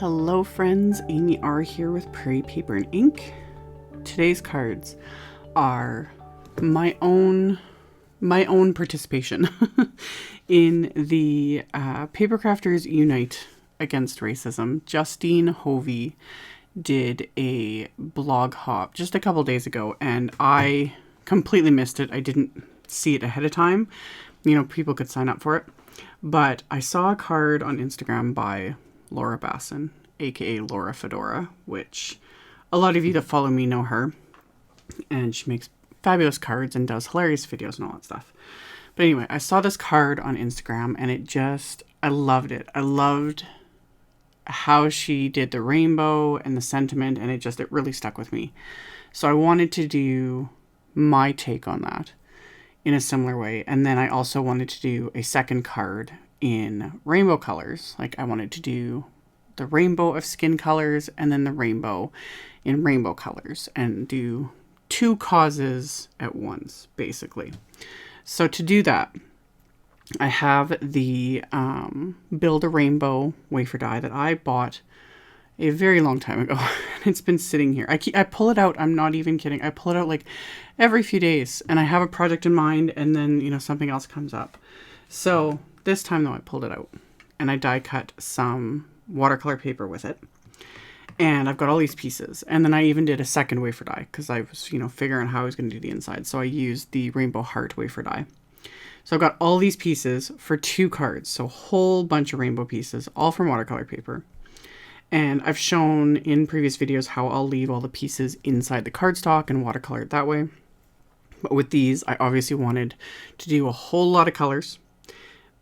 Hello friends, AmyR here with Prairie Paper and Ink. Today's cards are my own participation in the Paper Crafters Unite Against Racism. Justine Hovey did a blog hop just a couple days ago and I completely missed it. I didn't see it ahead of time. You know, people could sign up for it. But I saw a card on Instagram by Laura Basson, aka Laura Fedora, which a lot of you that follow me know her. And she makes fabulous cards and does hilarious videos and all that stuff. But anyway, I saw this card on Instagram and I loved it. I loved how she did the rainbow and the sentiment, and it really stuck with me. So I wanted to do my take on that in a similar way. And then I also wanted to do a second card in rainbow colors. Like I wanted to do the rainbow of skin colors and then the rainbow in rainbow colors and do two causes at once, basically. So to do that, I have the Build a Rainbow wafer die that I bought a very long time ago. It's been sitting here. I pull it out. I'm not even kidding. I pull it out like every few days and I have a project in mind and then, you know, something else comes up. So this time though, I pulled it out and I die cut some watercolor paper with it. And I've got all these pieces. And then I even did a second wafer die because I was, you know, figuring out how I was going to do the inside. So I used the Rainbow Heart wafer die. So I've got all these pieces for two cards. So a whole bunch of rainbow pieces, all from watercolor paper. And I've shown in previous videos how I'll leave all the pieces inside the cardstock and watercolor it that way. But with these, I obviously wanted to do a whole lot of colors.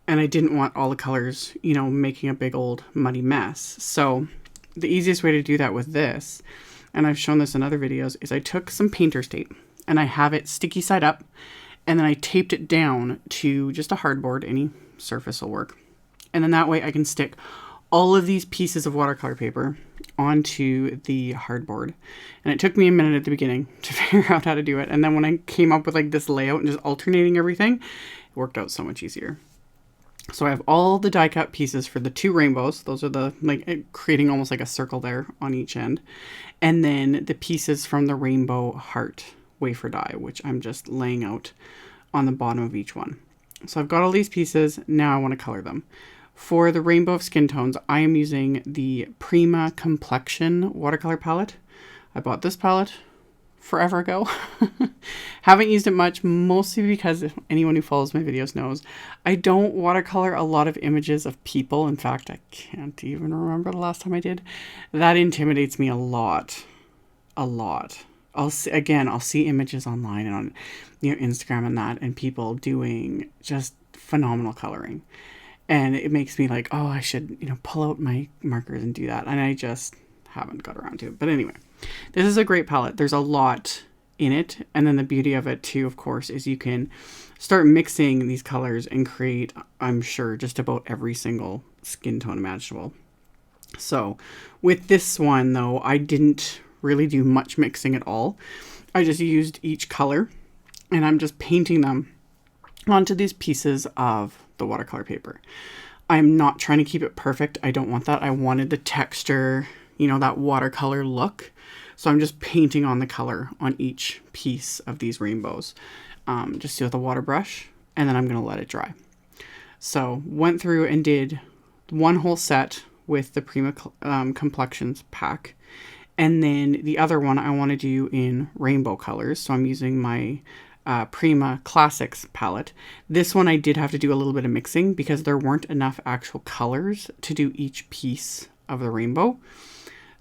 And I didn't want all the colors, you know, making a big old muddy mess. So the easiest way to do that with this, and I've shown this in other videos, is I took some painter's tape and I have it sticky side up. And then I taped it down to just a hardboard. Any surface will work. And then that way I can stick all of these pieces of watercolor paper onto the hardboard. And it took me a minute at the beginning to figure out how to do it. And then when I came up with like this layout and just alternating everything, it worked out so much easier. So I have all the die cut pieces for the two rainbows. Those are the, like, creating almost like a circle there on each end. And then the pieces from the Rainbow Heart wafer die, which I'm just laying out on the bottom of each one. So I've got all these pieces. Now I want to color them. For the rainbow of skin tones, I am using the Prima Complexion watercolor palette. I bought this palette forever ago. Haven't used it much, mostly because anyone who follows my videos knows I don't watercolor a lot of images of people. In fact, I can't even remember the last time I did. That intimidates me a lot. I'll see images online and on, you know, Instagram and that, and people doing just phenomenal coloring. And it makes me like, oh, I should, you know, pull out my markers and do that. And I just haven't got around to it. But anyway, this is a great palette. There's a lot in it. And then the beauty of it too, of course, is you can start mixing these colors and create, I'm sure, just about every single skin tone imaginable. So with this one though, I didn't really do much mixing at all. I just used each color and I'm just painting them onto these pieces of the watercolor paper. I'm not trying to keep it perfect. I don't want that. I wanted the texture, you know, that watercolor look. So I'm just painting on the color on each piece of these rainbows, just with a water brush, and then I'm going to let it dry. So went through and did one whole set with the Prima Complexions pack. And then the other one I want to do in rainbow colors. So I'm using my Prima Classics palette. This one I did have to do a little bit of mixing because there weren't enough actual colors to do each piece of the rainbow.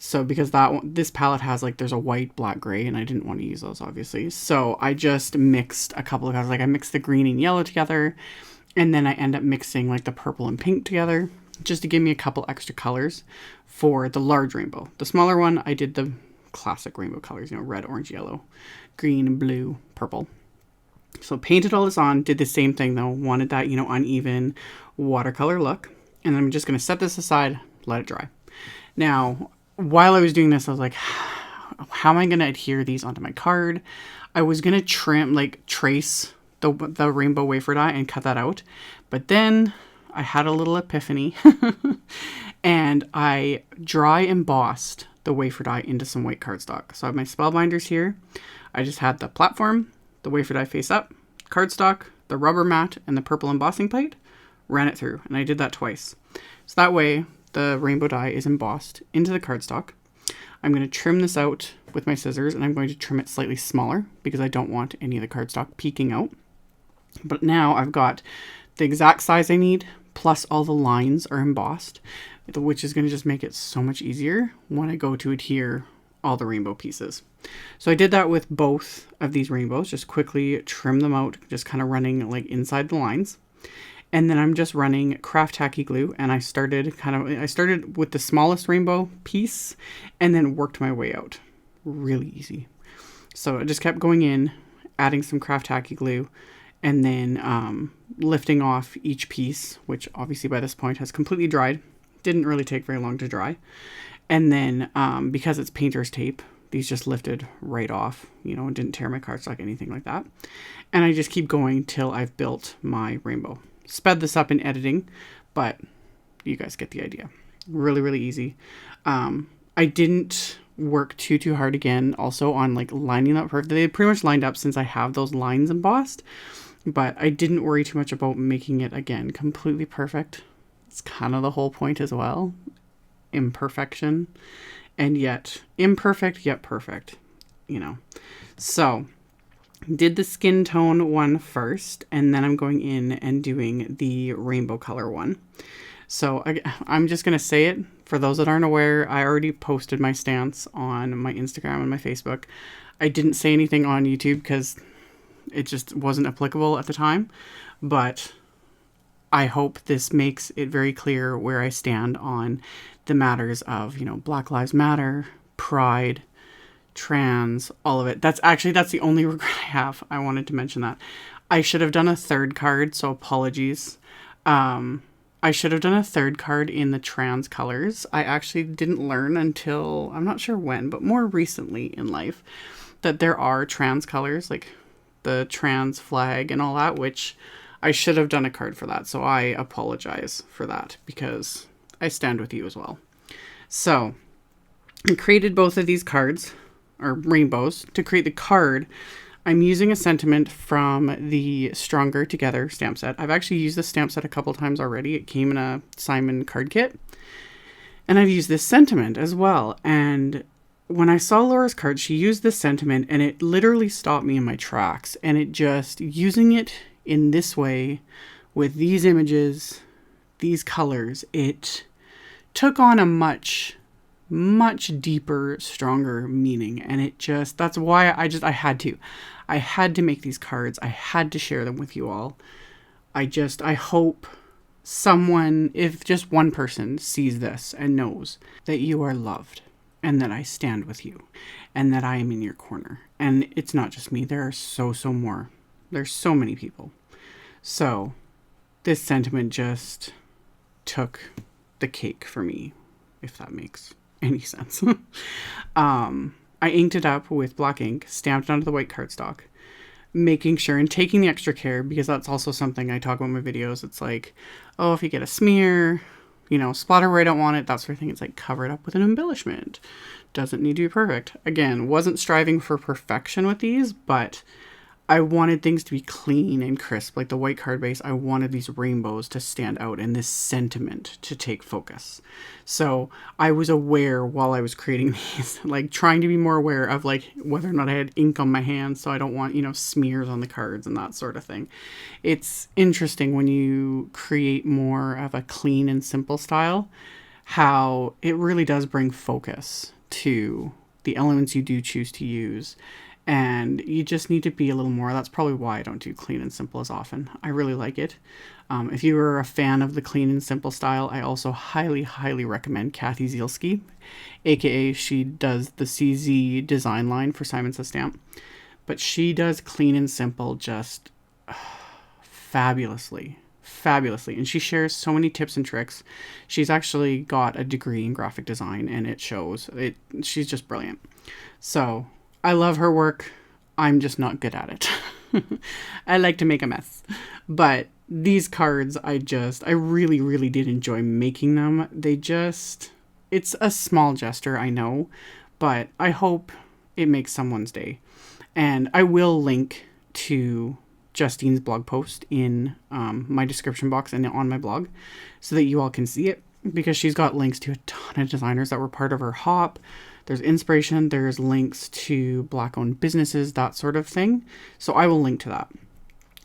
So because this palette has like, there's a white, black, gray, and I didn't want to use those obviously. So I just mixed a couple of colors. Like I mixed the green and yellow together, and then I end up mixing like the purple and pink together just to give me a couple extra colors for the large rainbow. The smaller one, I did the classic rainbow colors, you know, red, orange, yellow, green, blue, purple. So painted all this on, did the same thing though, wanted that, you know, uneven watercolor look. And I'm just going to set this aside, let it dry. Now, while I was doing this, I was like, how am I going to adhere these onto my card? I was going to trace the rainbow wafer die and cut that out. But then I had a little epiphany and I dry embossed the wafer die into some white cardstock. So I have my Spellbinders here. I just had the platform, the wafer die face up, cardstock, the rubber mat, and the purple embossing plate. Ran it through, and I did that twice. So that way the rainbow die is embossed into the cardstock. I'm going to trim this out with my scissors, and I'm going to trim it slightly smaller because I don't want any of the cardstock peeking out. But now I've got the exact size I need, plus all the lines are embossed, which is going to just make it so much easier when I go to adhere all the rainbow pieces. So I did that with both of these rainbows, just quickly trim them out, just kind of running like inside the lines. And then I'm just running craft tacky glue, and I started with the smallest rainbow piece and then worked my way out. Really easy. So I just kept going in, adding some craft tacky glue, and then lifting off each piece, which obviously by this point has completely dried. Didn't really take very long to dry. And then because it's painter's tape, these just lifted right off, you know, didn't tear my cardstock, anything like that. And I just keep going till I've built my rainbow. Sped this up in editing, but you guys get the idea. Really, really easy. I didn't work too hard again also on like lining up perfect. They pretty much lined up since I have those lines embossed, but I didn't worry too much about making it again completely perfect. It's kind of the whole point as well. Imperfection, and yet imperfect yet perfect, you know. So did the skin tone one first, and then I'm going in and doing the rainbow color one. So I'm just going to say it. For those that aren't aware, I already posted my stance on my Instagram and my Facebook. I didn't say anything on YouTube because it just wasn't applicable at the time. But I hope this makes it very clear where I stand on the matters of, you know, Black Lives Matter, pride, trans, all of it. That's the only regret I have. I wanted to mention that. I should have done a third card, so apologies. I should have done a third card in the trans colors. I actually didn't learn until, I'm not sure when, but more recently in life, that there are trans colors, like the trans flag and all that, which I should have done a card for that. So I apologize for that because I stand with you as well. So I created both of these cards, or rainbows. To create the card, I'm using a sentiment from the Stronger Together stamp set. I've actually used this stamp set a couple times already. It came in a Simon card kit. And I've used this sentiment as well. And when I saw Laura's card, she used this sentiment and it literally stopped me in my tracks. And it just, using it in this way, with these images, these colors, it took on a much deeper, stronger meaning. And it just, that's why I had to make these cards. I had to share them with you all. I hope someone, if just one person sees this and knows that you are loved and that I stand with you and that I am in your corner. And it's not just me. There are so more. There's so many people. So this sentiment just took the cake for me, if that makes any sense. I inked it up with black ink, stamped it onto the white cardstock, making sure and taking the extra care, because that's also something I talk about in my videos. It's like, oh, if you get a smear, you know, splatter where I don't want it, that sort of thing. It's like, cover it up with an embellishment. Doesn't need to be perfect. Again, wasn't striving for perfection with these, but I wanted things to be clean and crisp. Like the white card base, I wanted these rainbows to stand out and this sentiment to take focus. So I was aware while I was creating these, like trying to be more aware of like whether or not I had ink on my hands. So I don't want, you know, smears on the cards and that sort of thing. It's interesting when you create more of a clean and simple style, how it really does bring focus to the elements you do choose to use. And you just need to be a little more. That's probably why I don't do clean and simple as often. I really like it. If you are a fan of the clean and simple style, I also highly recommend Kathy Zielski, aka she does the CZ design line for Simon Says Stamp. But she does clean and simple just fabulously. And she shares so many tips and tricks. She's actually got a degree in graphic design and it shows. She's just brilliant. So I love her work. I'm just not good at it. I like to make a mess. But these cards, I really, really did enjoy making them. It's a small gesture, I know, but I hope it makes someone's day. And I will link to Justine's blog post in my description box and on my blog so that you all can see it, because she's got links to a ton of designers that were part of her hop. There's inspiration, there's links to Black-owned businesses, that sort of thing. So I will link to that.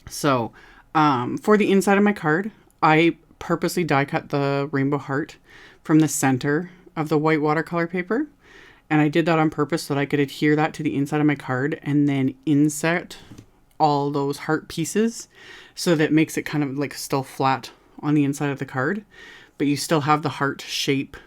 So for the inside of my card, I purposely die cut the rainbow heart from the center of the white watercolor paper. And I did that on purpose so that I could adhere that to the inside of my card and then inset all those heart pieces so that it makes it kind of like still flat on the inside of the card, but you still have the heart shape.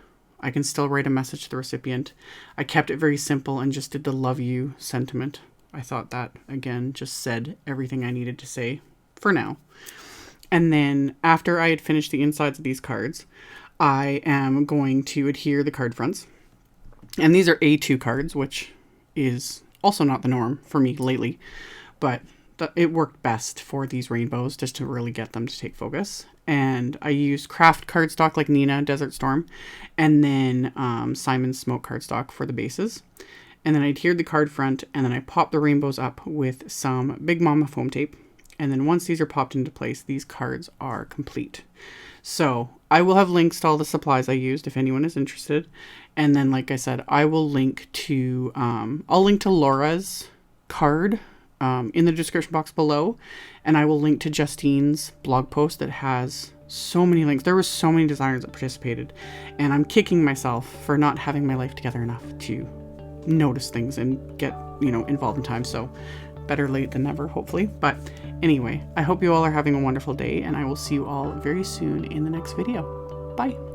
I can still write a message to the recipient. I kept it very simple and just did the love you sentiment. I thought that, again, just said everything I needed to say for now. And then after I had finished the insides of these cards, I am going to adhere the card fronts. And these are A2 cards, which is also not the norm for me lately, but it worked best for these rainbows just to really get them to take focus. And I used craft cardstock like Neenah, Desert Storm, and then Simon's Smoke cardstock for the bases. And then I adhered the card front, and then I popped the rainbows up with some Big Mama foam tape. And then once these are popped into place, these cards are complete. So I will have links to all the supplies I used if anyone is interested. And then, like I said, I will link to, I'll link to Laura's card in the description box below. And I will link to Justine's blog post that has so many links. There were so many designers that participated. And I'm kicking myself for not having my life together enough to notice things and get, involved in time. So better late than never, hopefully. But anyway, I hope you all are having a wonderful day, and I will see you all very soon in the next video. Bye.